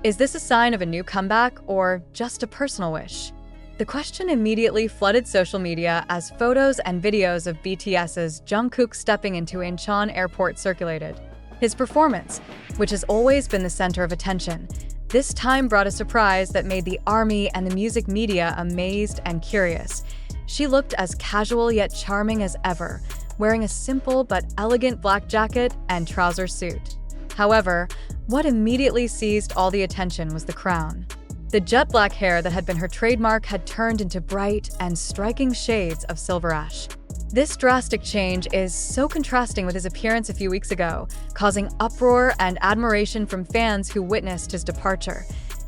Is this a sign of a new comeback or just a personal wish? The question immediately flooded social media as photos and videos of BTS's Jungkook stepping into Incheon airport circulated. His performance, which has always been the center of attention, this time brought a surprise that made the ARMY and the music media amazed and curious. She looked as casual yet charming as ever, wearing a simple but elegant black jacket and trouser suit. However, what immediately seized all the attention was the crown. The jet black hair that had been her trademark had turned into bright and striking shades of silver ash. This drastic change is so contrasting with his appearance a few weeks ago, causing uproar and admiration from fans who witnessed his departure.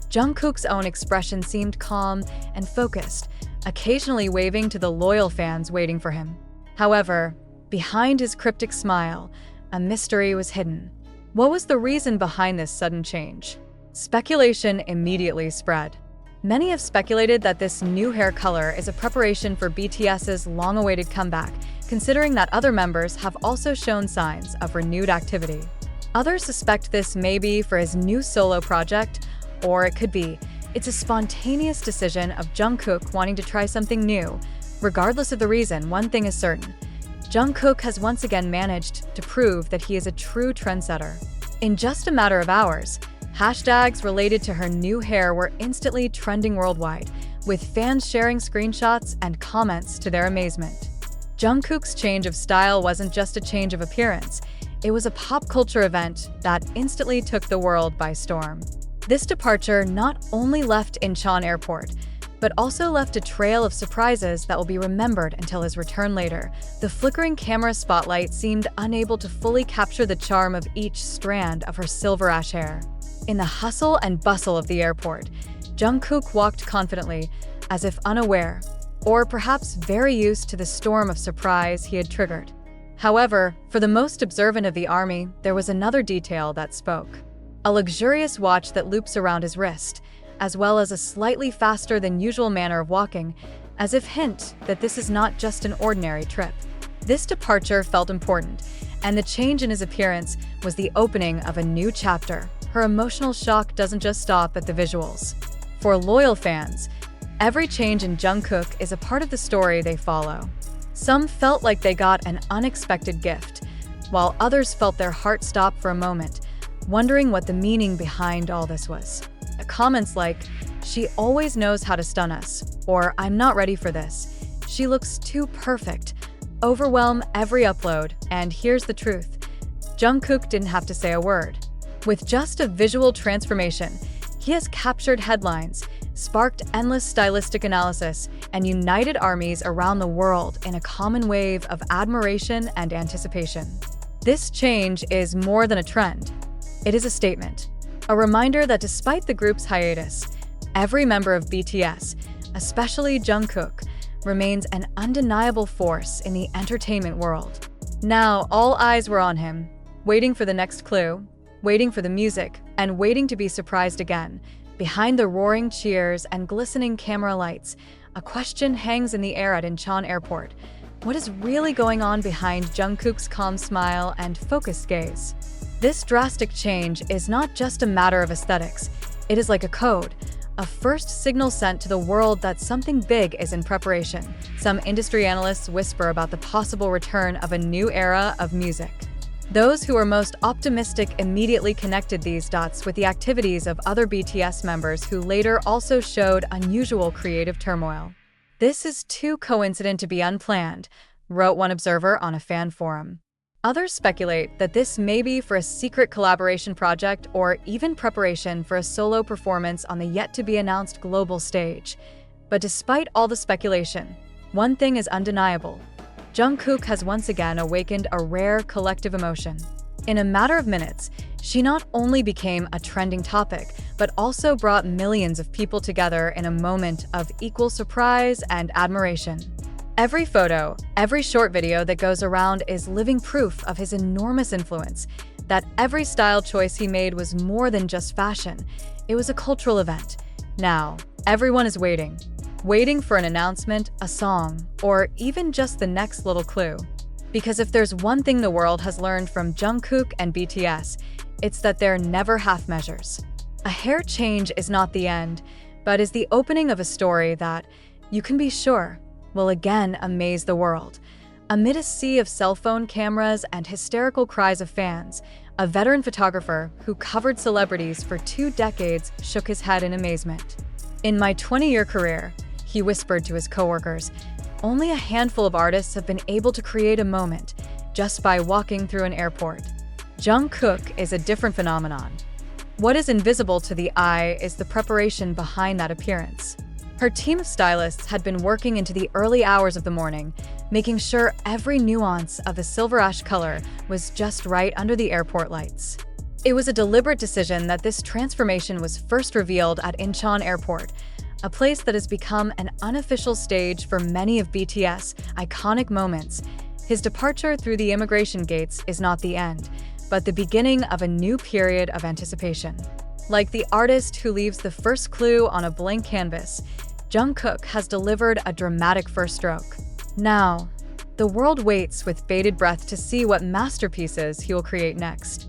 Jungkook's own expression seemed calm and focused, occasionally waving to the loyal fans waiting for him. However, behind his cryptic smile, a mystery was hidden. What was the reason behind this sudden change? Speculation immediately spread. Many have speculated that this new hair color is a preparation for BTS's long-awaited comeback, considering that other members have also shown signs of renewed activity. Others suspect this may be for his new solo project, or it could be it's a spontaneous decision of Jungkook wanting to try something new. Regardless of the reason, one thing is certain. Jungkook has once again managed to prove that he is a true trendsetter. In just a matter of hours, hashtags related to her new hair were instantly trending worldwide, with fans sharing screenshots and comments to their amazement. Jungkook's change of style wasn't just a change of appearance, it was a pop culture event that instantly took the world by storm. This departure not only left Incheon Airport, but also left a trail of surprises that will be remembered until his return later. The flickering camera spotlight seemed unable to fully capture the charm of each strand of her silver ash hair. In the hustle and bustle of the airport, Jungkook walked confidently, as if unaware, or perhaps very used to the storm of surprise he had triggered. However, for the most observant of the ARMY, there was another detail that spoke. A luxurious watch that loops around his wrist, as well as a slightly faster than usual manner of walking, as if hint that this is not just an ordinary trip. This departure felt important, and the change in his appearance was the opening of a new chapter. Her emotional shock doesn't just stop at the visuals. For loyal fans, every change in Jungkook is a part of the story they follow. Some felt like they got an unexpected gift, while others felt their heart stop for a moment, wondering what the meaning behind all this was. Comments like, "She always knows how to stun us," or "I'm not ready for this," "She looks too perfect," overwhelm every upload, and here's the truth. Jungkook didn't have to say a word. With just a visual transformation, he has captured headlines, sparked endless stylistic analysis, and united armies around the world in a common wave of admiration and anticipation. This change is more than a trend. It is a statement. A reminder that despite the group's hiatus, every member of BTS, especially Jungkook, remains an undeniable force in the entertainment world. Now, all eyes were on him, waiting for the next clue, waiting for the music, and waiting to be surprised again. Behind the roaring cheers and glistening camera lights, a question hangs in the air at Incheon Airport. What is really going on behind Jungkook's calm smile and focused gaze? This drastic change is not just a matter of aesthetics. It is like a code, a first signal sent to the world that something big is in preparation. Some industry analysts whisper about the possible return of a new era of music. Those who are most optimistic immediately connected these dots with the activities of other BTS members who later also showed unusual creative turmoil. "This is too coincident to be unplanned," wrote one observer on a fan forum. Others speculate that this may be for a secret collaboration project or even preparation for a solo performance on the yet-to-be-announced global stage. But despite all the speculation, one thing is undeniable. Jungkook has once again awakened a rare collective emotion. In a matter of minutes, she not only became a trending topic, but also brought millions of people together in a moment of equal surprise and admiration. Every photo, every short video that goes around is living proof of his enormous influence, that every style choice he made was more than just fashion. It was a cultural event. Now, everyone is waiting for an announcement, a song, or even just the next little clue. Because if there's one thing the world has learned from Jungkook and BTS, it's that they're never half measures. A hair change is not the end, but is the opening of a story that, you can be sure, will again amaze the world. Amid a sea of cell phone cameras and hysterical cries of fans, a veteran photographer who covered celebrities for 2 decades shook his head in amazement. "In my 20-year career," he whispered to his coworkers, "only a handful of artists have been able to create a moment just by walking through an airport. Jungkook is a different phenomenon. What is invisible to the eye is the preparation behind that appearance." Her team of stylists had been working into the early hours of the morning, making sure every nuance of the silver ash color was just right under the airport lights. It was a deliberate decision that this transformation was first revealed at Incheon Airport, a place that has become an unofficial stage for many of BTS' iconic moments. His departure through the immigration gates is not the end, but the beginning of a new period of anticipation. Like the artist who leaves the first clue on a blank canvas, Jungkook has delivered a dramatic first stroke. Now, the world waits with bated breath to see what masterpieces he will create next.